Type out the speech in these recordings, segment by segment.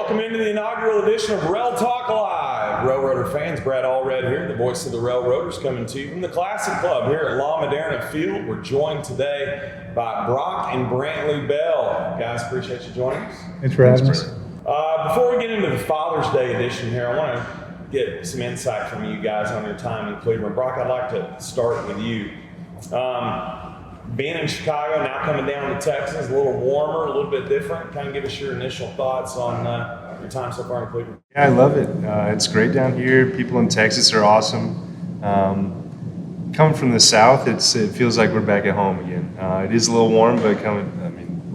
welcome into the inaugural edition of RailTalk Live. Railroader fans, Brad Allred here, the voice of the Railroaders, coming to you from the Classic Club here at La Moderna Field. We're joined today by Brock and Brantley Bell. Guys, appreciate you joining us. Thanks for having us. Before we get into the Father's Day edition here, I want to get some insight from you guys on your time in Cleburne. Brock, I'd like to start with you. Being in Chicago, now coming down to Texas, a little warmer, a little bit different. Kind of give us your initial thoughts on your time so far in Cleburne. Yeah, I love it. It's great down here. People in Texas are awesome. Coming from the South, it feels like we're back at home again. It is a little warm, but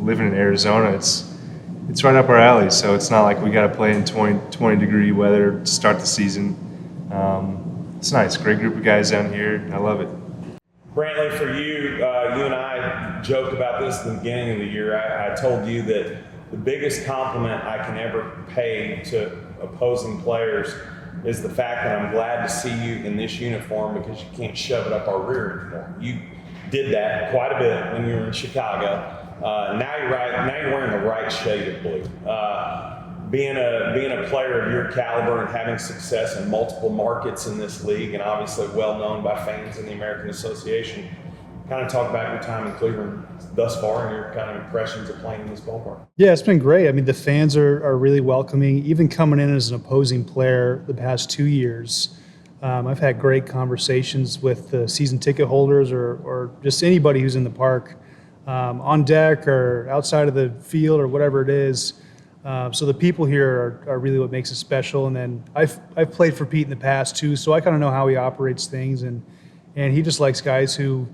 living in Arizona, it's right up our alley. So it's not like we got to play in 20 degree weather to start the season. It's nice. Great group of guys down here. I love it. Brantley, for you, you and I joked about this at the beginning of the year. I told you that the biggest compliment I can ever pay to opposing players is the fact that I'm glad to see you in this uniform because you can't shove it up our rear anymore. You did that quite a bit when you were in Chicago. Now you're wearing the right shade of blue. Being a player of your caliber and having success in multiple markets in this league, and obviously well known by fans in the American Association, kind of talk about your time in Cleburne thus far and your kind of impressions of playing in this ballpark. Yeah, it's been great. I mean, the fans are really welcoming. Even coming in as an opposing player the past 2 years, I've had great conversations with the season ticket holders or just anybody who's in the park, on deck or outside of the field or whatever it is. So the people here are really what makes it special. And then I've played for Pete in the past too, so I kind of know how he operates things. And he just likes guys who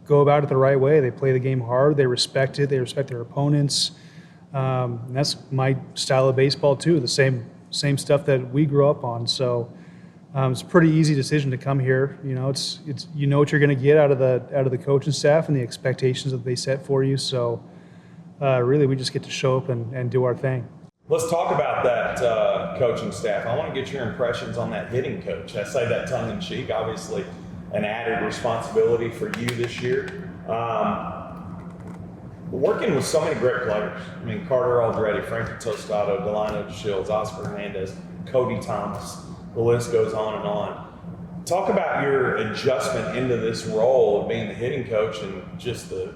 go about it the right way. They play the game hard. They respect it. They respect their opponents. And that's my style of baseball too. The same stuff that we grew up on. So it's a pretty easy decision to come here. You know, it's you know what you're going to get out of the coaching staff and the expectations that they set for you. So really, we just get to show up and do our thing. Let's talk about that coaching staff. I want to get your impressions on that hitting coach. I say that tongue in cheek, obviously an added responsibility for you this year. Working with so many great players. I mean, Carter Aldretti, Frankie Tostato, Delino Shields, Oscar Hernandez, Cody Thomas. The list goes on and on. Talk about your adjustment into this role of being the hitting coach and just the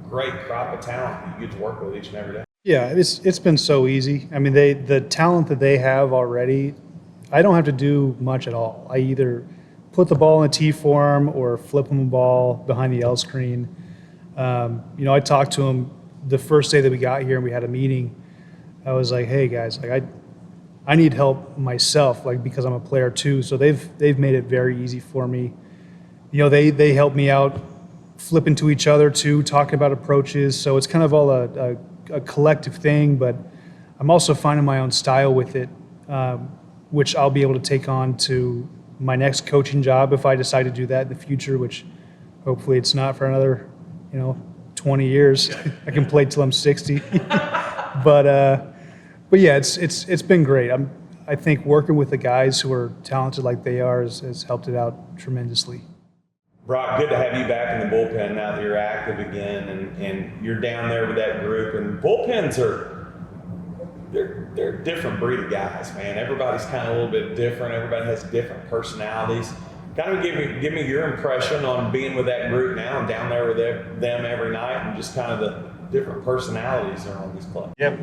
great crop of talent you get to work with each and every day. Yeah, it's been so easy. I mean, the talent that they have already, I don't have to do much at all. I either put the ball in a T form or flip them a ball behind the L screen. I talked to them the first day that we got here and we had a meeting. I was like, hey guys, like I need help myself, like because I'm a player too. So they've made it very easy for me. You know, they help me out flipping to each other too, talking about approaches. So it's kind of all a collective thing, but I'm also finding my own style with it, which I'll be able to take on to my next coaching job if I decide to do that in the future, which hopefully it's not for another, 20 years. I can play till I'm 60. But yeah, it's been great. I think working with the guys who are talented like they are has helped it out tremendously. Brock, good to have you back in the bullpen now that you're active again, and you're down there with that group. And bullpens they're a different breed of guys, man. Everybody's kind of a little bit different. Everybody has different personalities. Kind of give me your impression on being with that group now and down there with them every night, and just kind of the different personalities that are on these clubs. Yep.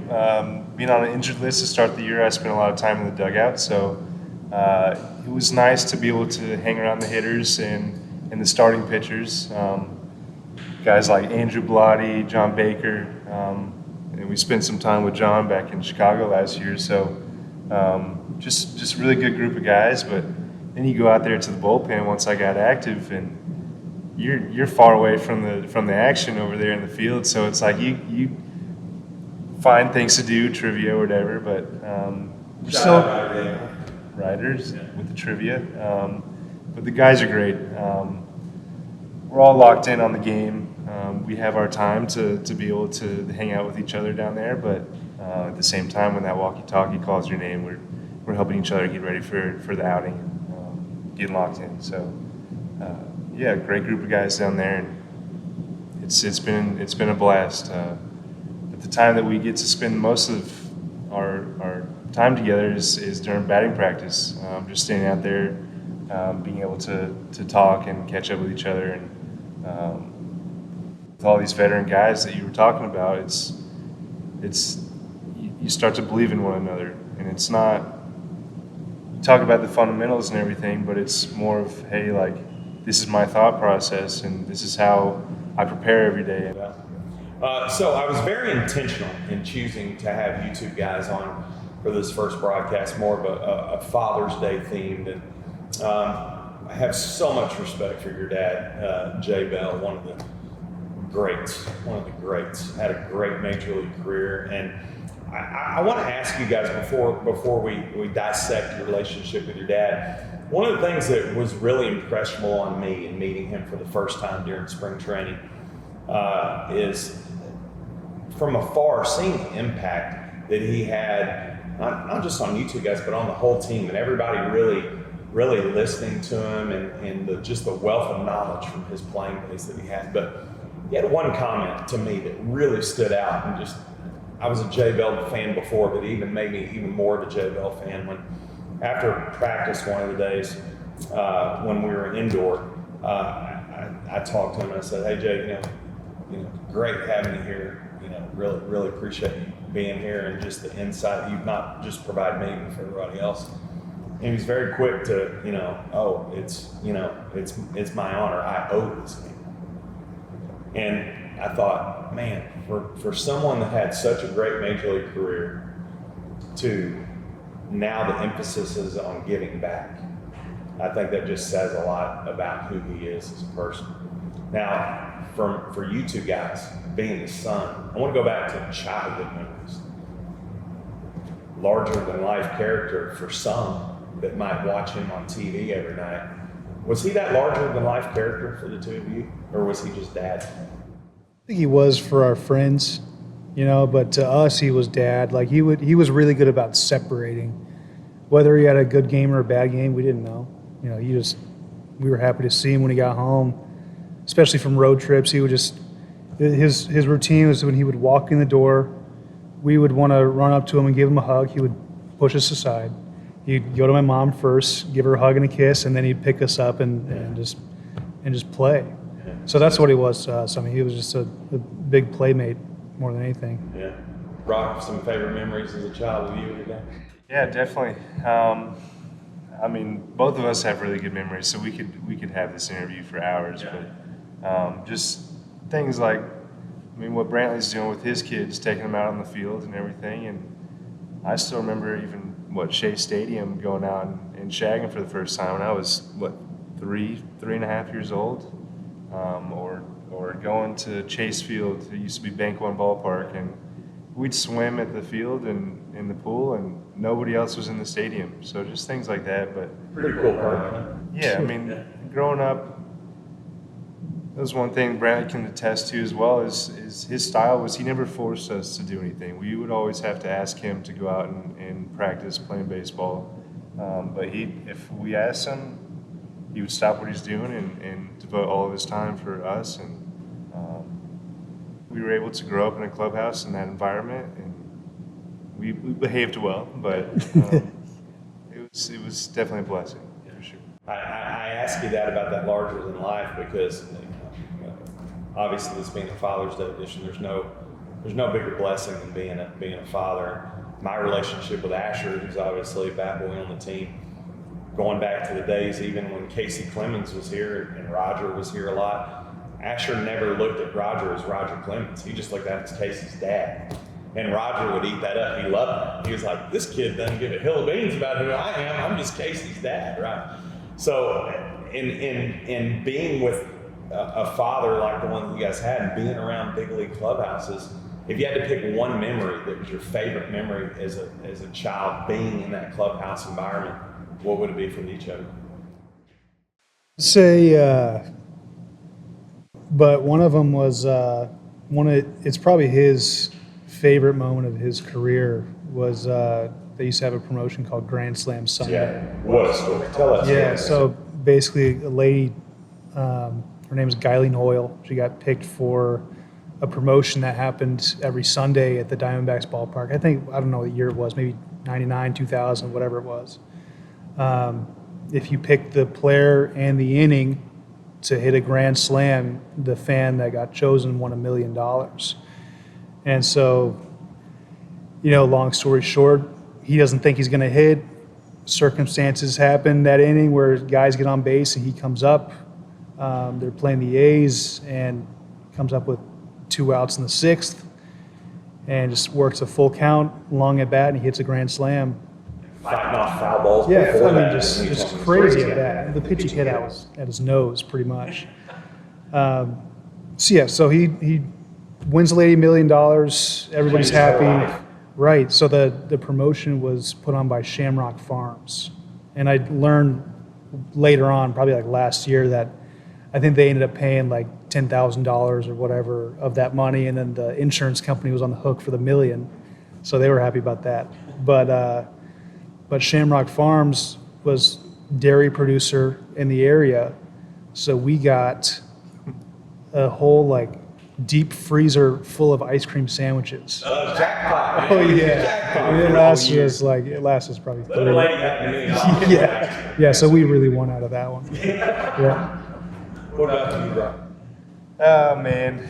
Being on an injured list to start the year, I spent a lot of time in the dugout, so it was nice to be able to hang around the hitters and the starting pitchers, guys like Andrew Blotti, John Baker, and we spent some time with John back in Chicago last year. So just a really good group of guys. But then you go out there to the bullpen once I got active, and you're far away from the action over there in the field. So it's like you find things to do, trivia or whatever. But we're still writers with the trivia. But the guys are great. We're all locked in on the game. We have our time to be able to hang out with each other down there, but at the same time, when that walkie-talkie calls your name, we're helping each other get ready for the outing and getting locked in. So, yeah, great group of guys down there, and it's been a blast. At the time that we get to spend most of our time together is during batting practice. Just standing out there, being able to talk and catch up with each other, and with all these veteran guys that you were talking about, you start to believe in one another, and it's not, you talk about the fundamentals and everything, but it's more of, hey, like, this is my thought process and this is how I prepare every day. So I was very intentional in choosing to have you two guys on for this first broadcast, more of a Father's Day themed, and I have so much respect for your dad, Jay Bell, one of the greats, had a great major league career. And I want to ask you guys before we dissect your relationship with your dad, one of the things that was really impressionable on me in meeting him for the first time during spring training is from afar seeing the impact that he had, not just on you two guys, but on the whole team, and everybody really listening to him, and just the wealth of knowledge from his playing days that he had. But he had one comment to me that really stood out, and just, I was a Jay Bell fan before, but it even made me even more of a Jay Bell fan when, after practice one of the days when we were indoor, I talked to him and I said, "Hey Jay, you know, great having you here. Really appreciate you being here and just the insight you've not just provided me, but for everybody else." And he was very quick to, oh, it's my honor. I owe this game. And I thought, man, for someone that had such a great major league career, to now the emphasis is on giving back. I think that just says a lot about who he is as a person. Now, for you two guys, being the son, I want to go back to childhood memories. Larger than life character for some that might watch him on TV every night. Was he that larger than life character for the two of you, or was he just dad? I think he was for our friends, but to us, he was dad. Like he was really good about separating. Whether he had a good game or a bad game, we didn't know. We were happy to see him when he got home, especially from road trips. He would just, his routine was when he would walk in the door, we would want to run up to him and give him a hug. He would push us aside. He'd go to my mom first, give her a hug and a kiss, and then he'd pick us up and just play. So that's what he was to us. I mean, he was just a big playmate more than anything. Yeah. Brock, some favorite memories as a child with you and your dad? Yeah, definitely. I mean, both of us have really good memories, so we could have this interview for hours. Yeah. But just things like, what Brantley's doing with his kids, taking them out on the field and everything. And I still remember even Shea Stadium going out and shagging for the first time when I was three and a half years old, or going to Chase Field. It used to be Bank One Ballpark, and we'd swim at the field and in the pool, and nobody else was in the stadium. So just things like that. But pretty cool part. Yeah, growing up, that was one thing Brantley can attest to as well, is his style was he never forced us to do anything. We would always have to ask him to go out and practice playing baseball. But if we asked him, he would stop what he's doing and devote all of his time for us. And we were able to grow up in a clubhouse in that environment, and we behaved well, but it was definitely a blessing, for sure. I ask you that about that larger than life because obviously this being a Father's Day edition, there's no bigger blessing than being a father. My relationship with Asher is obviously bat boy on the team. Going back to the days even when Casey Clemens was here and Roger was here a lot, Asher never looked at Roger as Roger Clemens. He just looked at him as Casey's dad. And Roger would eat that up. He loved that. He was like, this kid doesn't give a hill of beans about who I am. I'm just Casey's dad, right? So in being with a father like the one that you guys had and being around big league clubhouses, if you had to pick one memory that was your favorite memory as a child being in that clubhouse environment, what would it be from each of you? But one of them was it's probably his favorite moment of his career was they used to have a promotion called Grand Slam Sunday. Yeah, what a story. Tell us. Yeah, so basically a lady, her name is Guyleen Hoyle. She got picked for a promotion that happened every Sunday at the Diamondbacks ballpark. I don't know what year it was, maybe 99, 2000, whatever it was. If you picked the player and the inning to hit a grand slam, the fan that got chosen won $1 million. And so, long story short, he doesn't think he's going to hit. Circumstances happen that inning where guys get on base and he comes up. They're playing the A's and comes up with 2 outs in the 6th and just works a full count, long at bat, and he hits a grand slam. Fighting off foul balls. Yeah, before I mean, that. just crazy at that. The pitch he hit out was at his nose, pretty much. So he wins the $80 million. Everybody's Changed his whole happy. life. Right. So the promotion was put on by Shamrock Farms, and I learned later on, probably like last year, that I think they ended up paying like $10,000 or whatever of that money, and then the insurance company was on the hook for the $1 million, so they were happy about that. But Shamrock Farms was dairy producer in the area, so we got a whole deep freezer full of ice cream sandwiches. Jackpot. Oh yeah, Jackpot. it lasted us probably Little 30. lady got $1 million. Yeah. So we really won out of that one. Yeah. What about you, bro? Oh, man.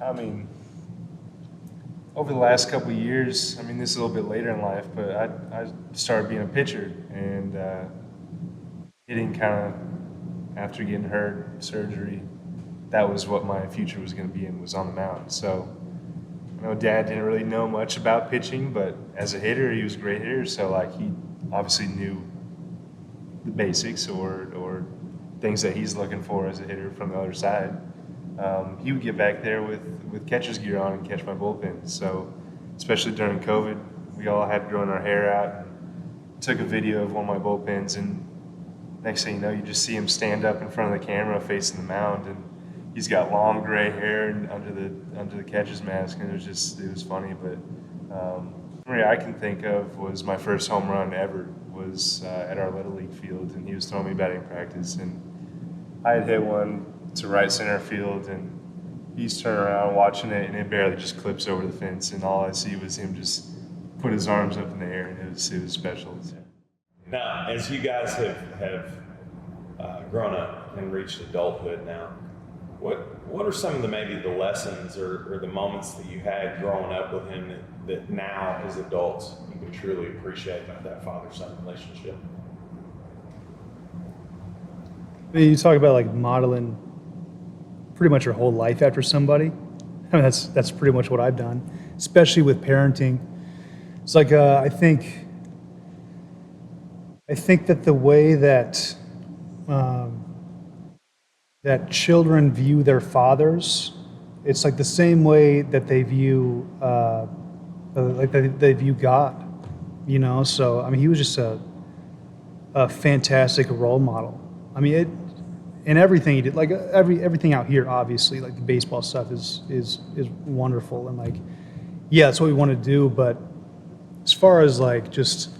I mean, over the last couple of years, I mean, this is a little bit later in life, but I started being a pitcher and hitting kind of after getting hurt, surgery. That was what my future was going to be in, was on the mound. So I know Dad didn't really know much about pitching, but as a hitter, he was a great hitter. So he obviously knew the basics or things that he's looking for as a hitter from the other side. He would get back there with catcher's gear on and catch my bullpens. So especially during COVID, we all had growing our hair out. And took a video of one of my bullpens, and next thing you know, you just see him stand up in front of the camera facing the mound, and he's got long gray hair under the catcher's mask, and it was funny. But memory I can think of was my first home run ever was at our Little League field, and he was throwing me batting practice, and I had hit one to right center field, and he's turning around watching it, and it barely just clips over the fence, and all I see was him just put his arms up in the air, and it was special. Now, as you guys have grown up and reached adulthood now, what are some of maybe the lessons or the moments that you had growing up with him that now as adults you can truly appreciate about that father-son relationship? I mean, you talk about modeling pretty much your whole life after somebody. I mean, that's pretty much what I've done, especially with parenting. It's I think that the way that that children view their fathers, it's the same way that they view they view God. So I mean, he was just a fantastic role model. I mean, and everything he did, everything out here, obviously, the baseball stuff is wonderful, and that's what we want to do. But as far as just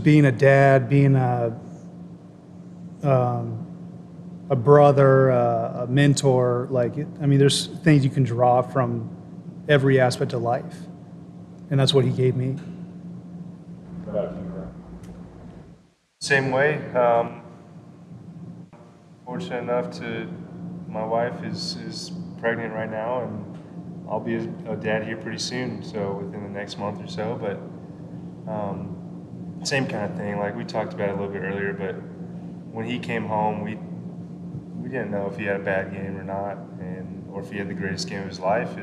being a dad, being a brother, a mentor, I mean, there's things you can draw from every aspect of life, and that's what he gave me. What about you, bro? Same way. Fortunate enough my wife is pregnant right now, and I'll be a dad here pretty soon, so within the next month or so. But same kind of thing, we talked about it a little bit earlier, but when he came home, we didn't know if he had a bad game or not, or if he had the greatest game of his life.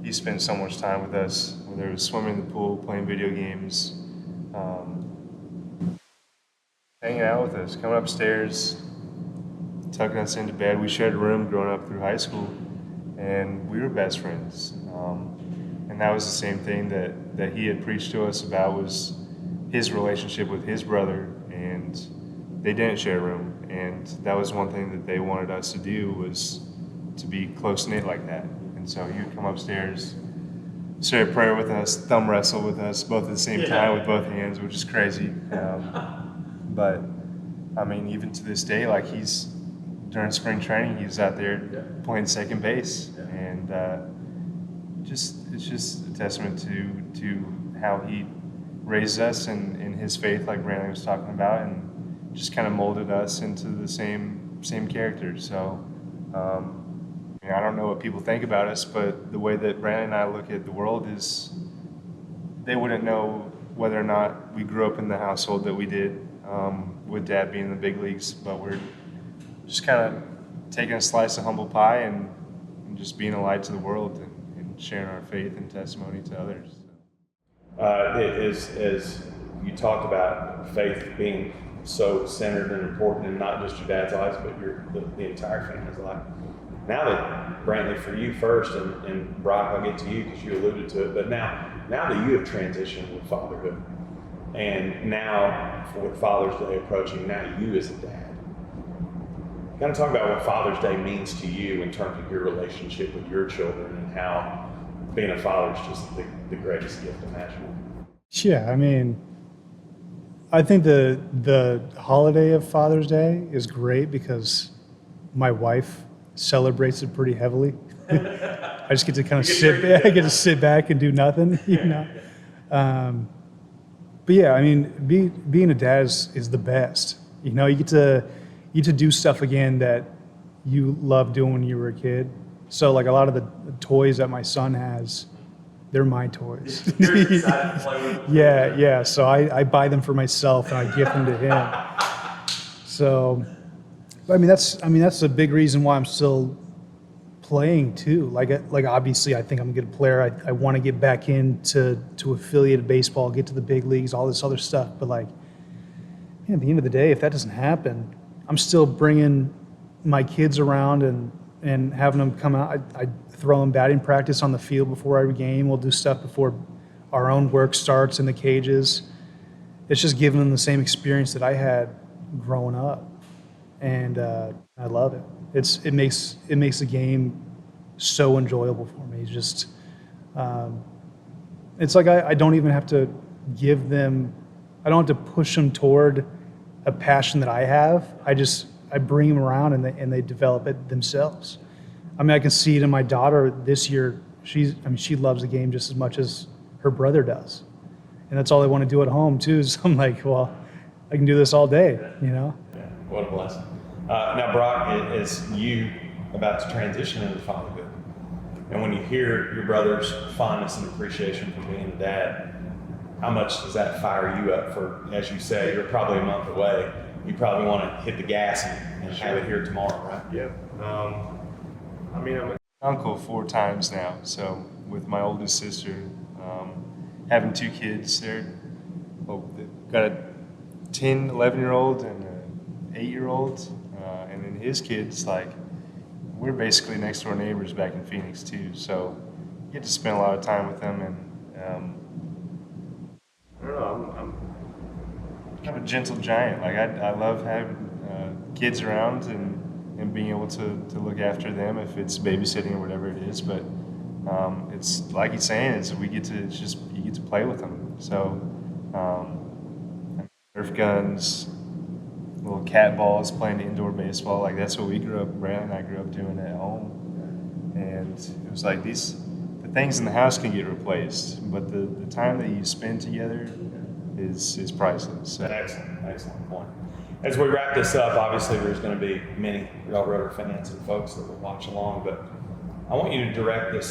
He spent so much time with us, whether it was swimming in the pool, playing video games, hanging out with us, coming upstairs, tucking us into bed. We shared a room growing up through high school, and we were best friends. And that was the same thing that he had preached to us about, was his relationship with his brother, and they didn't share a room. And that was one thing that they wanted us to do, was to be close-knit like that. And so he would come upstairs, say a prayer with us, thumb wrestle with us, both at the same time with both hands, which is crazy. But, I mean, even to this day, during spring training, he's out there playing second base. And it's just a testament to how he raised us in his faith, like Brantley was talking about, and just kind of molded us into the same character. So I don't know what people think about us, but the way that Brantley and I look at the world is they wouldn't know whether or not we grew up in the household that we did, with Dad being in the big leagues, but we're just kind of taking a slice of humble pie and just being a light to the world and sharing our faith and testimony to others. As you talked about faith being so centered and important in not just your dad's lives, but the entire family's life. Now that, Brantley, for you first, and Brock, I'll get to you because you alluded to it, but now that you have transitioned with fatherhood, and now with Father's Day approaching, now you as a dad, kind of talk about what Father's Day means to you in terms of your relationship with your children and how being a father is just the greatest gift imaginable. Yeah, I mean, I think the holiday of Father's Day is great because my wife celebrates it pretty heavily. I just get to kind of sit back and do nothing, you know. But yeah, I mean, being a dad is the best. You know, you get to do stuff again that you loved doing when you were a kid. So like a lot of the toys that my son has, they're my toys. You're excited to play with them. Yeah. So I buy them for myself and I gift them to him. So, I mean that's a big reason why I'm still playing too. Like obviously I think I'm a good player. I want to get back into affiliated baseball, get to the big leagues, all this other stuff. But like, man, at the end of the day, if that doesn't happen, I'm still bringing my kids around and having them come out. I throw them batting practice on the field before every game. We'll do stuff before our own work starts in the cages. It's just giving them the same experience that I had growing up, and I love it. It makes the game so enjoyable for me. It's just it's like I don't even have to give them. I don't have to push them toward a passion that I have. I bring them around and they develop it themselves. I mean, I can see it in my daughter this year. She loves the game just as much as her brother does. And that's all they want to do at home too. So I'm like, well, I can do this all day, you know? Yeah, what a blessing. Now, Brock, as you about to transition into fatherhood, and when you hear your brother's fondness and appreciation for being a dad, how much does that fire you up for, as you say, you're probably a month away, you probably want to hit the gas and have it here tomorrow, right? Yep. I mean, I'm an uncle 4 times now, so with my oldest sister, having 2 kids, they've got a 10, 11-year-old and an 8-year-old, and then his kids, like, we're basically next door neighbors back in Phoenix too, so you get to spend a lot of time with them, and I don't know, I'm kind of a gentle giant. Like, I love having kids around and being able to look after them if it's babysitting or whatever it is, but it's like he's saying, you get to play with them. So Nerf guns, little cat balls, playing indoor baseball, like that's what we grew up, Brandon and I grew up doing at home. And it was like the things in the house can get replaced, but the time that you spend together is priceless. So. Excellent point. As we wrap this up, obviously there's going to be many Railroader fans and folks that will watch along, but I want you to direct your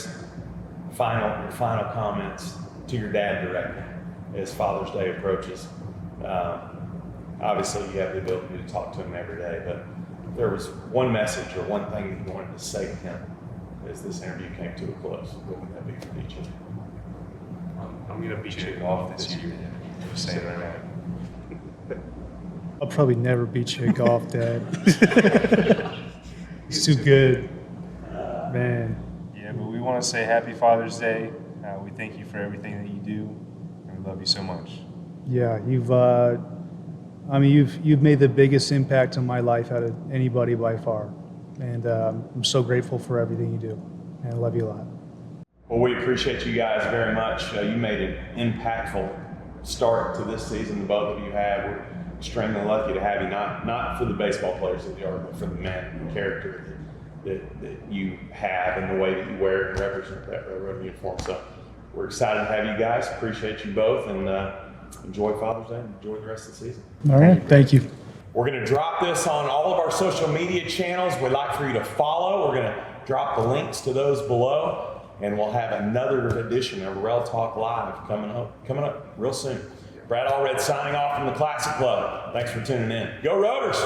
final comments to your dad directly as Father's Day approaches. Obviously you have the ability to talk to him every day, but if there was one message or one thing that you wanted to say to him as this interview came to a close, what would that be for each of you? I'm going to beat you off this year. Just saying right now. I'll probably never beat you at golf, Dad. It's too good, man. Yeah, but we want to say Happy Father's Day. We thank you for everything that you do, and we love you so much. Yeah, you've made the biggest impact on my life out of anybody by far, and I'm so grateful for everything you do, and I love you a lot. Well, we appreciate you guys very much. You made an impactful start to this season. The both of you have. We're extremely lucky to have you, not for the baseball players that you are, but for the man and the character that you have and the way that you wear it and represent that railroad uniform. So we're excited to have you guys. Appreciate you both, and enjoy Father's Day and enjoy the rest of the season. All right, thank you. We're going to drop this on all of our social media channels. We'd like for you to follow. We're going to drop the links to those below, and we'll have another edition of RailTalk Live coming up real soon. Brad Allred signing off from the Classic Club. Thanks for tuning in. Go Rotors!